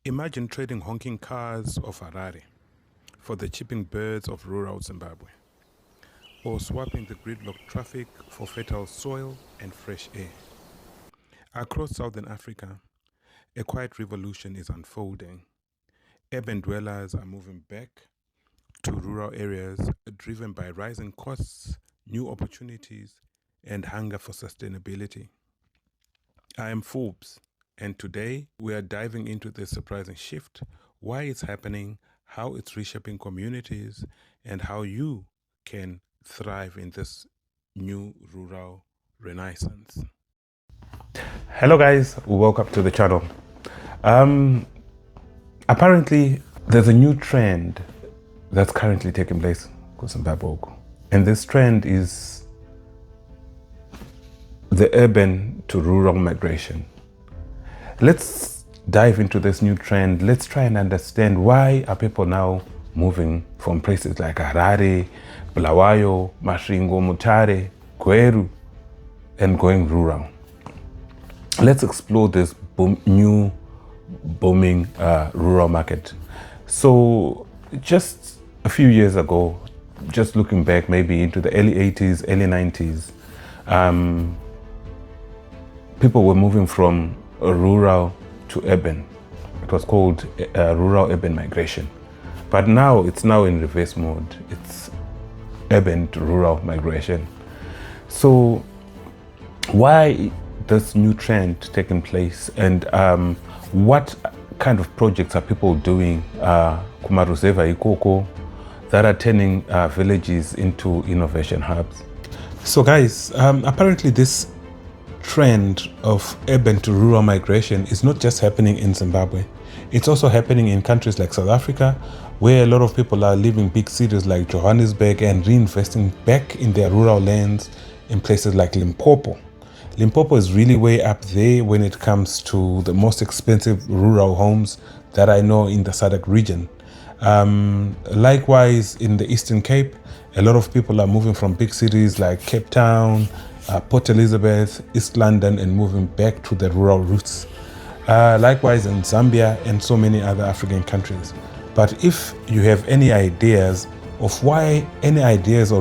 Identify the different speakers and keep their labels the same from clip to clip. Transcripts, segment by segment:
Speaker 1: Imagine trading honking cars of Harare for the chirping birds of rural Zimbabwe, or swapping the gridlocked traffic for fertile soil and fresh air. Across Southern Africa, a quiet revolution is unfolding. Urban dwellers are moving back to rural areas, driven by rising costs, new opportunities, and hunger for sustainability. I am Forbes, and today we are diving into this surprising shift, why it's happening, how it's reshaping communities, and how you can thrive in this new rural renaissance. Hello guys, welcome to the channel. Apparently there's a new trend that's currently taking place in Zimbabwe, and this trend is the urban to rural migration. Let's dive into this new trend. Let's try and understand why are people now moving from places like Harare, Bulawayo, Masvingo, Mutare, Gweru, and going rural. Let's explore this new booming rural market. So just a few years ago, just looking back maybe into the early 80s, early 90s, people were moving from rural to urban. It was called rural-urban migration. But now it's now in reverse mode. It's urban to rural migration. So why this new trend taking place, and what kind of projects are people doing kumaruzeva ikoko that are turning villages into innovation hubs? So guys, apparently this trend of urban to rural migration is not just happening in Zimbabwe. It's also happening in countries like South Africa, where a lot of people are leaving big cities like Johannesburg and reinvesting back in their rural lands in places like Limpopo. Limpopo is really way up there when it comes to the most expensive rural homes that I know in the SADC region. Likewise, in the Eastern Cape, a lot of people are moving from big cities like Cape Town, Port Elizabeth, East London, and moving back to the rural roots. Likewise in Zambia and so many other African countries. But if you have any ideas or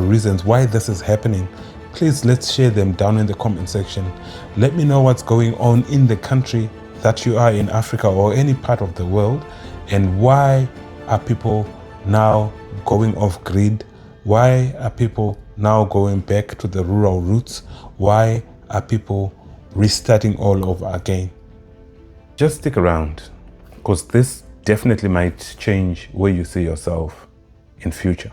Speaker 1: reasons why this is happening, please let's share them down in the comment section. Let me know what's going on in the country that you are in, Africa or any part of the world, and why are people now going off grid? Why are people now going back to the rural roots? Why are people restarting all over again? Just stick around, because this definitely might change where you see yourself in future.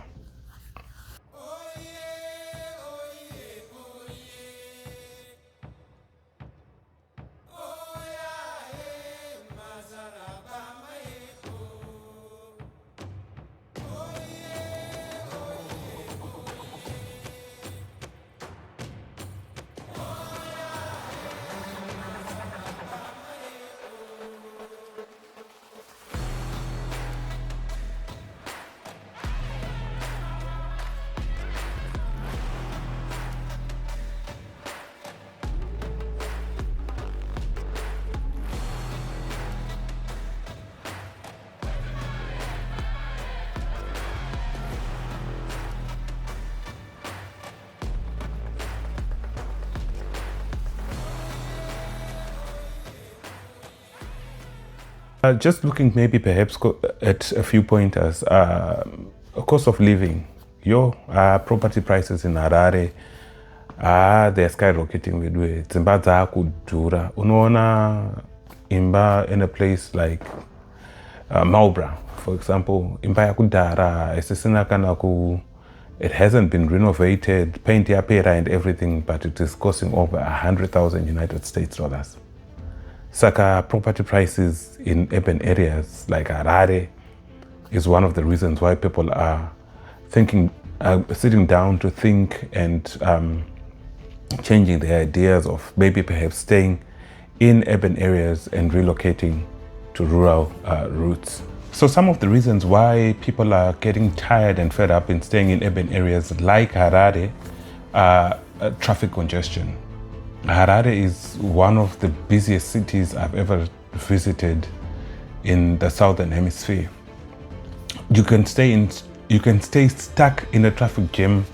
Speaker 1: Just looking maybe perhaps at a few pointers. Cost of living. Property prices in Harare, they're skyrocketing with way. Dzimba dzakudhura. Unoona imba in a place like Marlborough, for example, imba yakudhara isisina kana it hasn't been renovated, paint yapera and everything, but it is costing over 100,000 United States dollars. Saka property prices in urban areas like Harare is one of the reasons why people are sitting down to think and changing their ideas of maybe perhaps staying in urban areas and relocating to rural roots. So some of the reasons why people are getting tired and fed up in staying in urban areas like Harare are traffic congestion. Harare is one of the busiest cities I've ever visited in the southern hemisphere. You can stay stuck in a traffic jam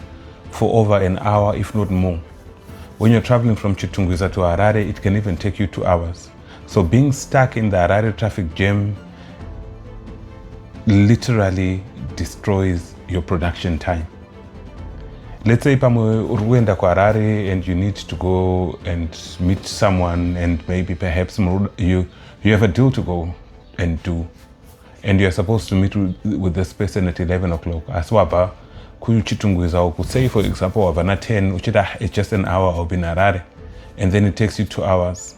Speaker 1: for over an hour, if not more. When you're traveling from Chitungwiza to Harare, it can even take you 2 hours. So being stuck in the Harare traffic jam literally destroys your production time. Let's say Urwenda Harare and you need to go and meet someone, and maybe perhaps you have a deal to go and do, and you're supposed to meet with this person at 11 o'clock. Aswaba Chitungwiza, could say for example of an 10, it's just an hour of in Harare, and then it takes you 2 hours.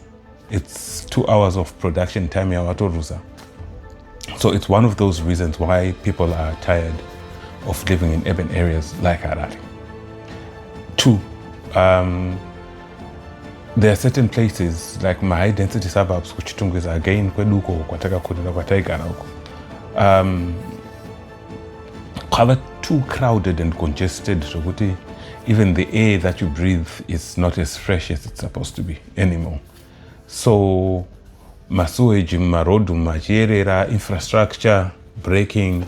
Speaker 1: It's 2 hours of production time. So it's one of those reasons why people are tired of living in urban areas like Harare. 2, there are certain places like my high density suburbs, Chitungwiza again, Kweduko, Kwataka Kudina, Kwataigana, are too crowded and congested. So even the air that you breathe is not as fresh as it's supposed to be anymore. So masuage, marodu, majierera, infrastructure, braking,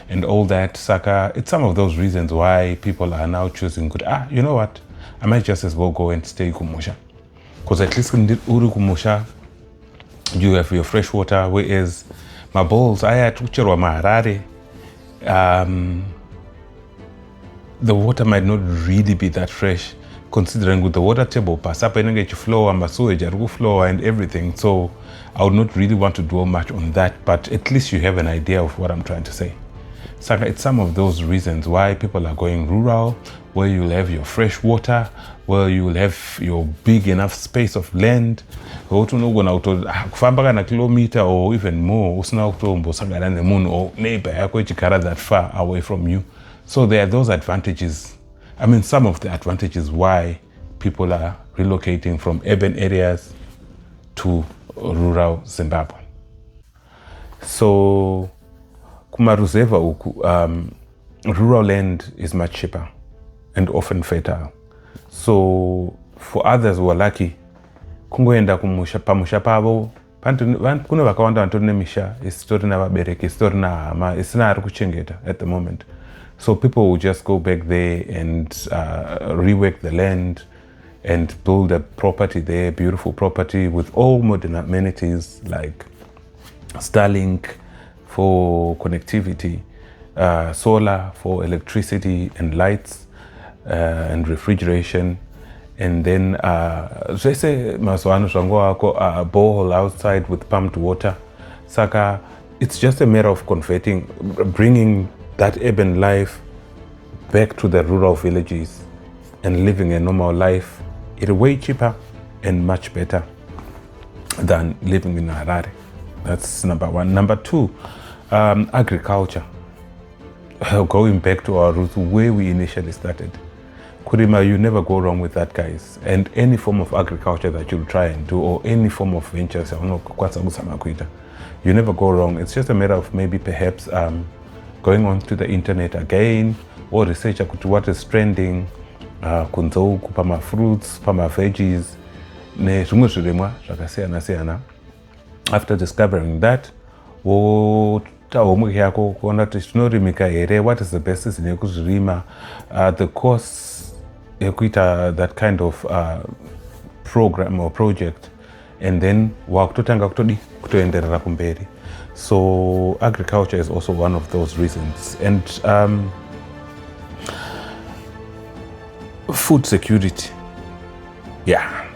Speaker 1: and all that, Saka, it's some of those reasons why people are now choosing you know what, I might just as well go and stay Kumusha. Because at least in Uru Kumusha, you have your fresh water, whereas my bowls, I had Ucherwa Harare, the water might not really be that fresh, considering with the water table pass up and get your flow and sewage flow and everything. So I would not really want to dwell much on that, but at least you have an idea of what I'm trying to say. So it's some of those reasons why people are going rural, where you'll have your fresh water, where you'll have your big enough space of land. Kilometer or even more, or neighbor that far away from you. So there are those advantages. I mean, some of the advantages why people are relocating from urban areas to rural Zimbabwe. So, Kumaruzeva, rural land is much cheaper and often fertile. So, for others who are lucky, kungoenda pamusha pavo, kuna vakawanda vantorine misha, isitorina vabereki, isitorina hama, isina ari kuchengeta at the moment. So people will just go back there and rework the land and build a property there, beautiful property with all modern amenities like Starlink for connectivity, solar for electricity and lights and refrigeration. And then just say a borehole outside with pumped water. Saka, it's just a matter of bringing that urban life back to the rural villages and living a normal life. It's way cheaper and much better than living in Harare. That's number one. Number 2, agriculture. Going back to our roots, where we initially started. Kurima, you never go wrong with that, guys. And any form of agriculture that you try and do, or any form of ventures, you never go wrong. It's just a matter of maybe perhaps going onto the internet again, or research what is trending, kunzou, pama fruits, pama veggies, ne zvimwe zvirimwa zvakasiyana siyana. After discovering that, homework yako kuona kuti zvinorimika here, what is the best season yekuzvirima, the costs yekuita that kind of program or project, and then wakutotanga kutoenderera kumberi. So agriculture is also one of those reasons. And food security. Yeah,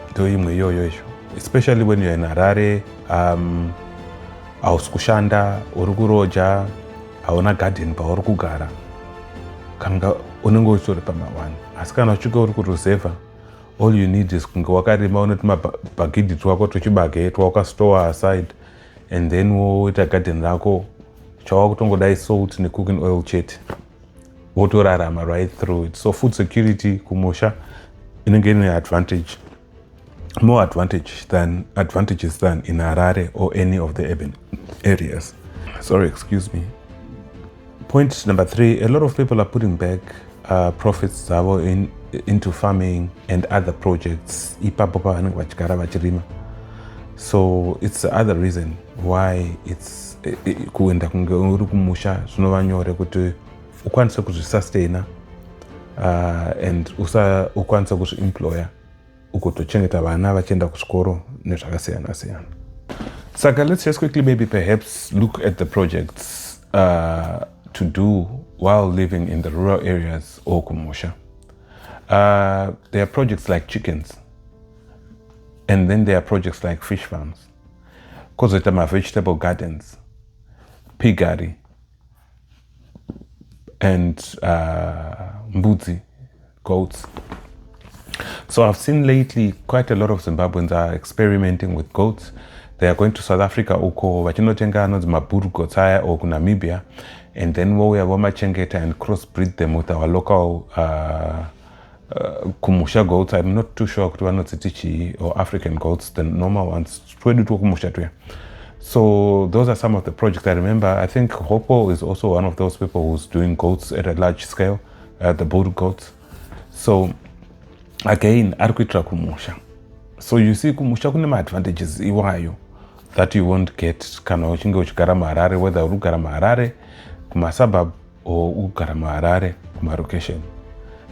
Speaker 1: especially when you're in Harare, auskushanda, urukuroja, auna garden pa urukugara. Kanga unengo usore pama one. Askana chuka urukuruseva. All you need is kunga wakarima unetuma bagidi tuwako tuchibage, tuwaka store aside. And then woita garden rako, chawa kutongodai salt ne cooking oil chete. Wotorarama right through it. So food security kumosha inenge ine advantage. More advantages than in Harare or any of the urban areas. Sorry, excuse me. Point number 3, a lot of people are putting back profits into farming and other projects. So it's the other reason why it's kuenda kunge uri kumusha zvinova nyore kuti ukwanise kuzvisustain and ukwanise kuzviemploya ukutochengeta vana vachienda kuchikoro nezvakasiyana siyana. Saka let's just quickly maybe perhaps look at the projects to do while living in the rural areas or kumusha. There are projects like chickens, and then there are projects like fish farms, kozotama vegetable gardens, piggery, and mbudzi, goats. So I've seen lately quite a lot of Zimbabweans are experimenting with goats. They are going to South Africa uko vachinotenga anonzi maburu goats aya or Namibia, and then vouya vomachengeta and crossbreed them with our local kumusha goats. I'm not too sure kuti vanodziti chii, or African goats, the normal ones twedu kumusha tuya. So those are some of the projects I remember. I think Hopo is also one of those people who's doing goats at a large scale, the bull goats. So again, arikuitira kumusha. So you see kumusha kune advantages iwayo that you won't get kana uchinge uchigara muHarare, whether urikugara muHarare kumasuburb or urikugara muHarare kumalocation.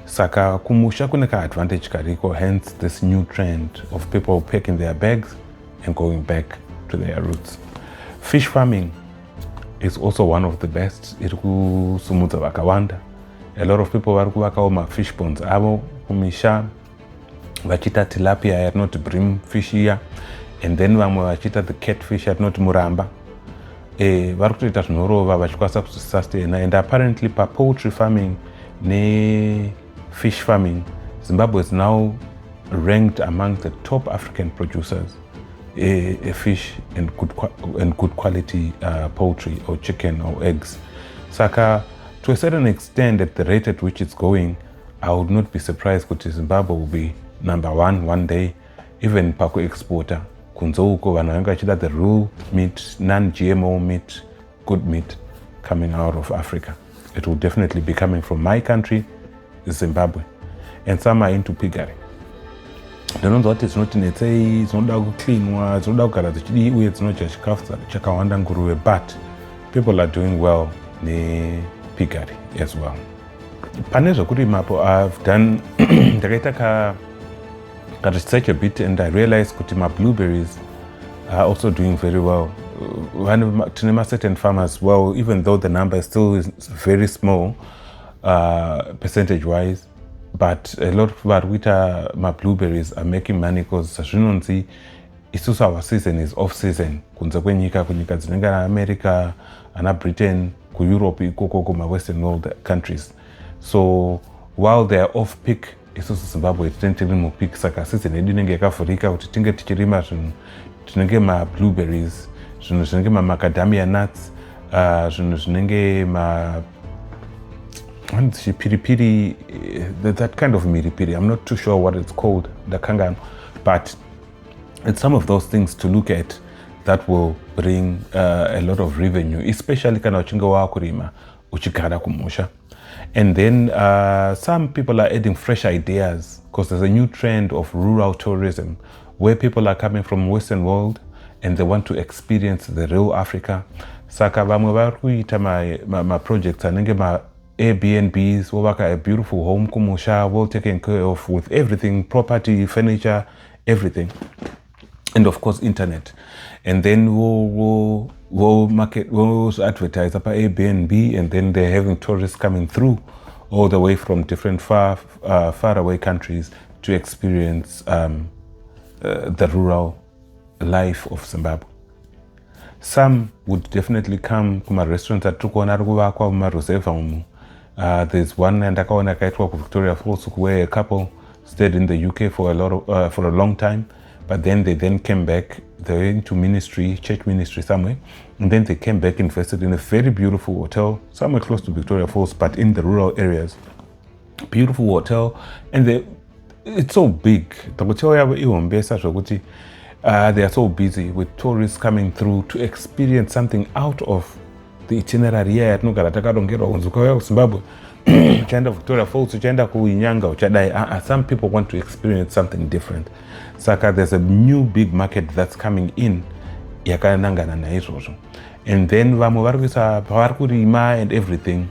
Speaker 1: Saka kumusha kune ka-advantage kariko, hence this new trend of people packing their bags and going back to their roots. Fish farming is also one of the best. Iri kusumudza vakawanda. A lot of people vari kuvakawo ma-fish ponds avo kumisha vachita tilapia yatinoti bream fish iya, and then vamwe vachita the catfish yatinoti muramba. Vari kutoita zvinorova vachikwanisa kuzvisustain, and apparently poultry farming ne fish farming, Zimbabwe is now ranked among the top African producers a fish and good quality poultry or chicken or eggs. Saka, to a certain extent, at the rate at which it's going, I would not be surprised that Zimbabwe will be number one day, even paku exporter. Kunzo uko vananga chida the real meat, non-GMO meat, good meat coming out of Africa. It will definitely be coming from my country, Zimbabwe, and some are into piggery. Ndinonzwa kuti zvinotinetsei, zvinoda kucleanwa, zvinoda kugara dzichidi uye dzinodya chikafu chakawanda nguruve, but people are doing well nepiggery as well. Pane zvekurimapo I've done ndakaita research a bit, and I realized kuti my blueberries are also doing very well. Tine certain farmers, well, even though the number is still very small percentage wise, but a lot of my blueberries are making money because zvinonzi isusu our season is off season kunze kunyika dzinenge America, Britain, Europe, ikoko kuma Western world countries. So while they are off peak, isusu Zimbabwe tiri mu peak, saka season yedu inenge yakavhurika kuti tinge tichirima zvinhu zvinenge ma blueberries, zvinhu zvinenge ma macadamia nuts, zvinhu zvinenge ma piripiri, that kind of miripiri. I'm not too sure what it's called, the kangan, but it's some of those things to look at that will bring a lot of revenue, especially kana uchinge wakurima uchigara kumusha. And then some people are adding fresh ideas because there's a new trend of rural tourism where people are coming from Western world and they want to experience the real Africa. Saka vamwe vari kuita ma projects anenge ma Airbnbs, wovaka a beautiful home kumusha, well taken care of with everything, property, furniture, everything, and of course internet. And then we'll advertise about Airbnb, and then they're having tourists coming through all the way from different far away countries to experience the rural life of Zimbabwe. Some would definitely come to my restaurants at Reserve. There's one and ndakaona Victoria Falls where a couple stayed in the UK for a long time, but then they came back. They went to ministry, church ministry somewhere, and then they came back, invested in a very beautiful hotel somewhere close to Victoria Falls, but in the rural areas. Beautiful hotel, and it's so big. The hotel they are so busy with tourists coming through to experience something out of the itinerary here at Zimbabwe. uchaenda Victoria Falls, uchaenda kuinyanga, uchadai. Some people want to experience something different. Saka there's a new big market that's coming in yakanangana naizvozvo. And then vamwe vari kurima and everything.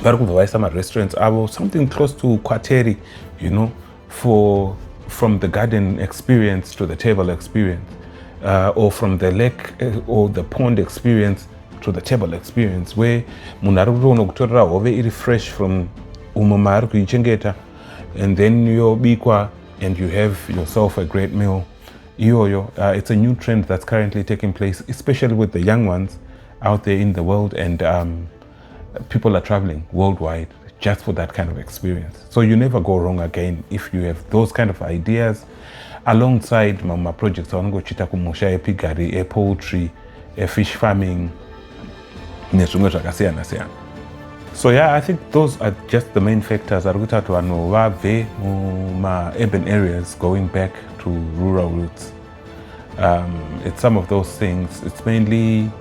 Speaker 1: Vari kubva vaisa marestaurants avo, something close to Kwateri, you know, from the garden experience to the table experience, or from the lake or the pond experience to the table experience, where munhu ari kutoona kutorera hove iri fresh from umo maari kuichengeta, and then yobikwa and you have yourself a great meal. It's a new trend that's currently taking place, especially with the young ones out there in the world, and people are traveling worldwide just for that kind of experience. So you never go wrong again if you have those kind of ideas alongside my projects. Avanongochita kumusha epigari, poultry, fish farming, nezvimwe zvakasiyana siyana. So yeah, I think those are just the main factors. Arikuita kuti vanhu vabve muma-urban areas going back to rural roots. It's some of those things. It's mainly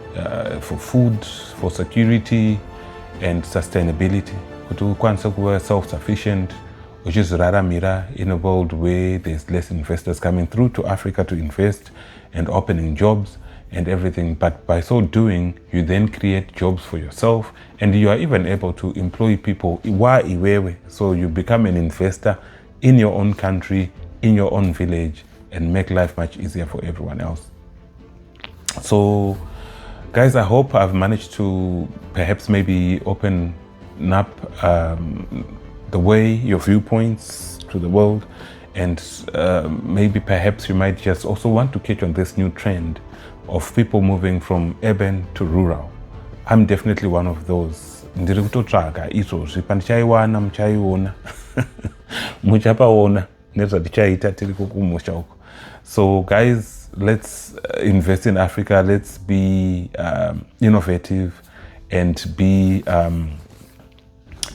Speaker 1: for food, for security, and sustainability. Kuti ukwanise kuva self-sufficient, uchizviraramira in a world where there's less investors coming through to Africa to invest and opening jobs and everything. But by so doing, you then create jobs for yourself, and you are even able to employ people. So you become an investor in your own country, in your own village, and make life much easier for everyone else. So guys, I hope I've managed to perhaps maybe open up the way, your viewpoints to the world, and maybe perhaps you might just also want to catch on this new trend of people moving from urban to rural. I'm definitely one of those. Ndiri kutotsvaga izvozvi, pandichaiwana muchaiona, muchapaona nezvatichaita tiri kumusha uko. So guys, let's invest in Africa. Let's be innovative and be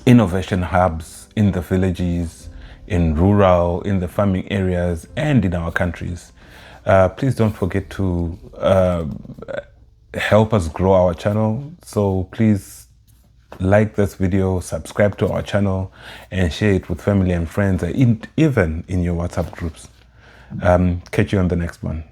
Speaker 1: innovation hubs in the villages, in rural, in the farming areas, and in our countries. Please don't forget to help us grow our channel. So please like this video, subscribe to our channel, and share it with family and friends, even in your WhatsApp groups. Catch you on the next one.